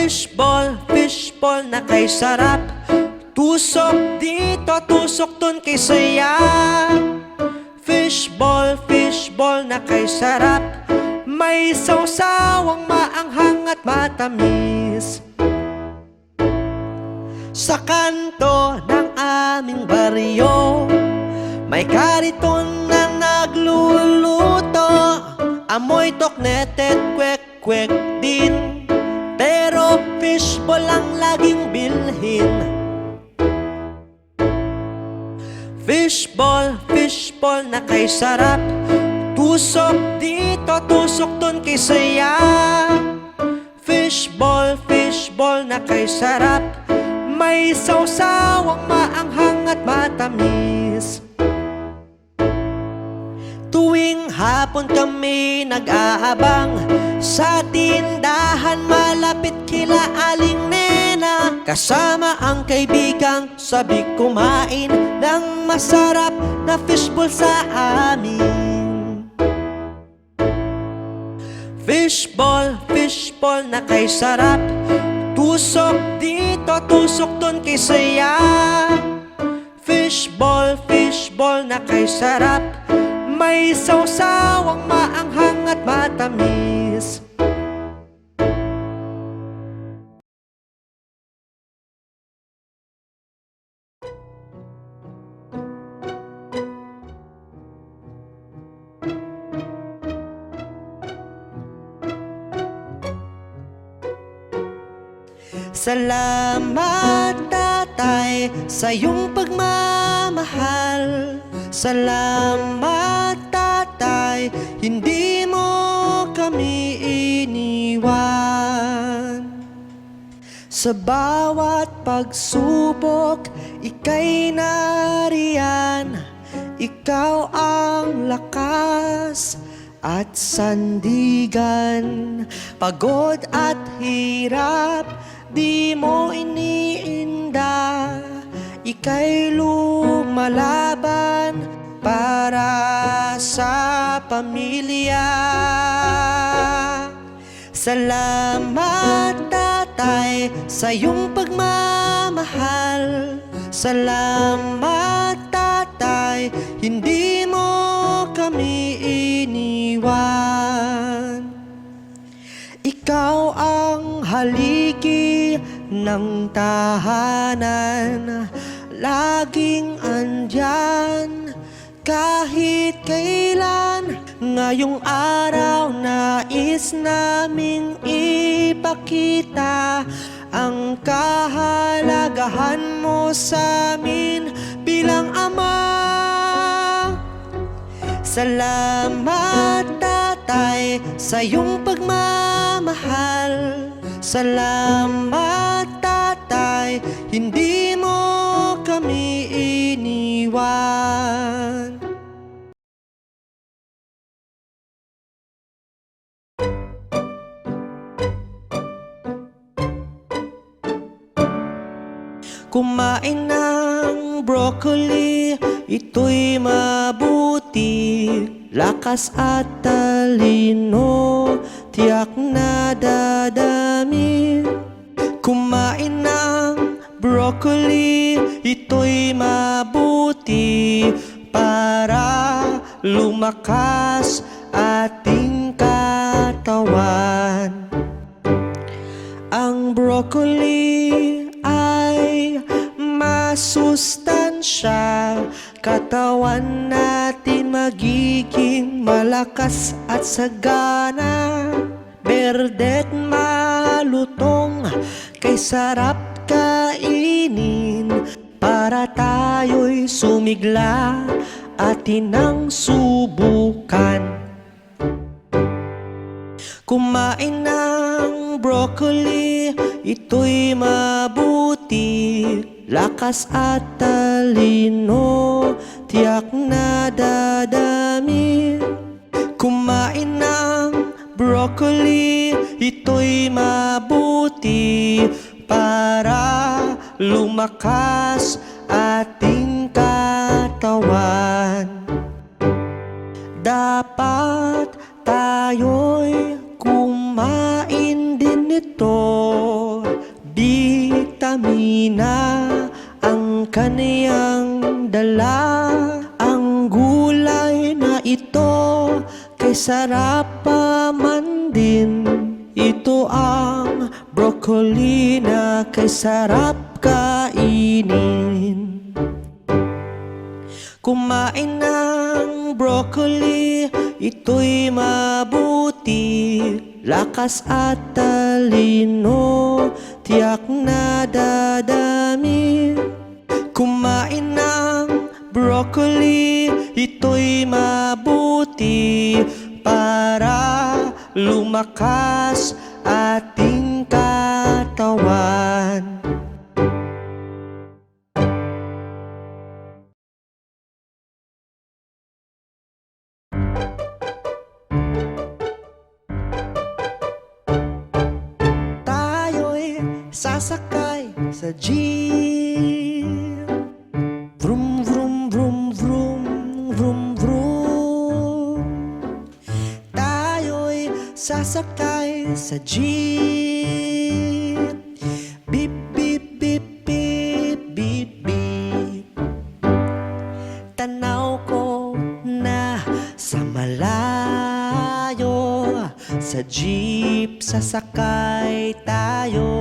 Fishball na kay sarap. Tusok dito, tusok dun kay saya. Fishball na kay sarap. May sawsawang maanghang at matamis. Sa kanto ng aming baryo, may kariton na nagluluto. Amoy toknetet, kwek-kwek din, pero fishball ang laging bilhin. Fishball na kay sarap. Tusok dito, tusok dun kay saya. Fishball na kay sarap. May sawsawang maanghang at matamis. Tuwing hapon kami nag-aabang sa tindahan malapit kila Aling Nena. Kasama ang kaibigang sabik kumain ng masarap na fishball sa amin. Fishball na kay sarap. Tusok dito, tusok dun kay saya. Fishball na kay sarap. May sawsawang maanghang at matamis. Salamat tatay sa iyong pagmamahal. Salamat tatay, hindi mo kami iniwan. Sa bawat pagsubok, ika'y nariyan. Ikaw ang lakas at sandigan. Pagod at hirap, di mo iniinda. Ika'y lumalaban para sa pamilya. Salamat tatay sa iyong pagmamahal. Salamat tatay, hindi mo kami iniwan. Ikaw ang haligi ng tahanan, laging andyan kahit kailan. Ngayong araw nais naming ipakita ang kahalagahan mo sa amin bilang ama. Salamat tatay sa iyong pagmamahal. Salamat tatay, hindi mo kami iniwan. Kumain ng broccoli, ito'y mabuti. Lakas at talino, tiyak na dadami. Kumain ng broccoli, ito'y mabuti para lumakas ating katawan. Ang broccoli ay masustansya, katawan natin magiging malakas at sagana. Berdet malutong, kay sarap kainin, para tayo'y sumigla, atin ang subukan. Kumain ng broccoli, ito'y mabuti. Lakas at talino, tiyak na dadami. Kumain ng broccoli, ito'y mabuti para lumakas ating katawan. Dapat tayo'y kumain din nito mahina ang kaniyang dala. Ang gulay na ito kay sarap pa man din. Ito ang broccoli na kay sarap kainin. Kumain ng broccoli, ito'y mabuti. Lakas at talino, tiyak na dadami. Kumain ng broccoli, ito'y mabuti para lumakas ating katawan. Tayo'y sasakay sa jeep. Vroom, vroom, vroom, vroom, vroom, vroom. Tayo'y sasakay sa jeep. Beep, beep, beep, beep, beep, beep. Tanaw ko na sa malayo, sa jeep sasakay tayo.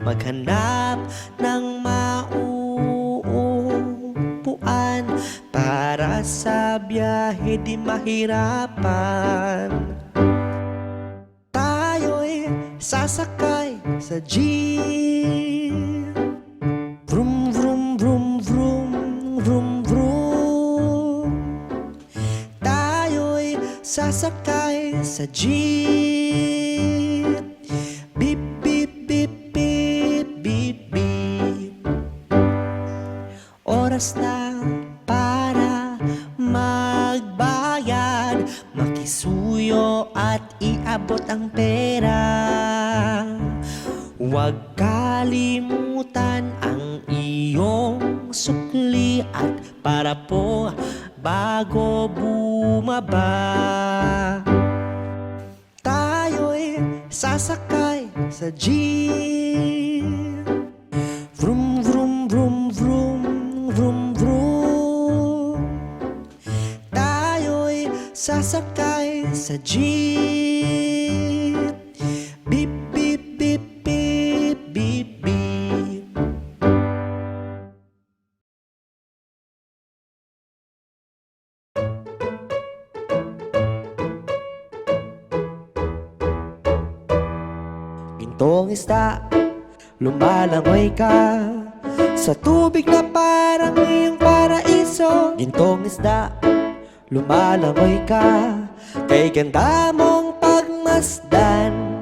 Maghanap ng mauupuan para sa biyahe di mahirapan. Tayo'y sasakay sa jeep. Vroom, vroom, vroom, vroom, vroom, vroom. Tayo'y sasakay sa jeep. Beep, beep, beep, beep, beep, beep. Oras na para magbayad, makisuyo at iabot ang pera. Huwag kalimutan ang iyong sukli at para po bago bumaba. Tayo'y sasakay sa jeep. Vroom, vroom, vroom, vroom, vroom, vroom. Tayo'y sasakay sa jeep. Beep, beep, beep, beep, beep, beep. Gintong isda, lumalangoy ka sa tubig na parang iyong paraiso. Gintong isda, lumalangoy ka kay ganda mong pagmasdan.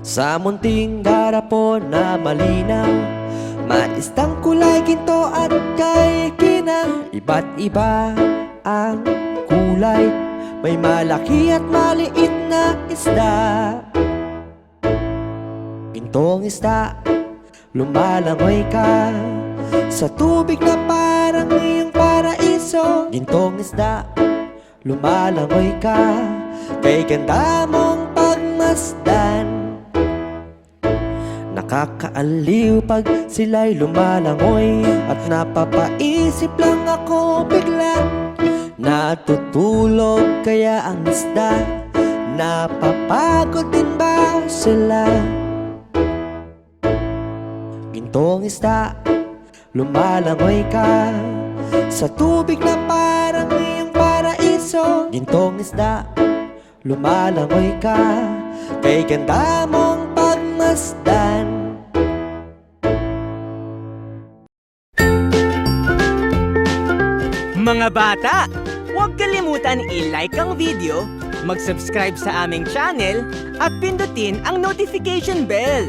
Sa munting garapon na malinaw, maistang kulay ginto at kay kinang. Iba't iba ang kulay, may malaki at maliit na isda. Gintong isda, lumalangoy ka sa tubig na parang iyong paraiso. Gintong isda, lumalangoy ka kay ganda mong pagmasdan. Nakakaaliw pag sila'y lumalangoy at napapaisip lang ako bigla. Natutulog kaya ang isda, napapagod din ba sila? Gintong isda, lumalangoy ka sa tubig na parang iyong paraiso. Gintong isda, lumalangoy ka kay ganda mong pagmasdan. Mga bata, huwag kalimutan i-like ang video, mag-subscribe sa aming channel, at pindutin ang notification bell.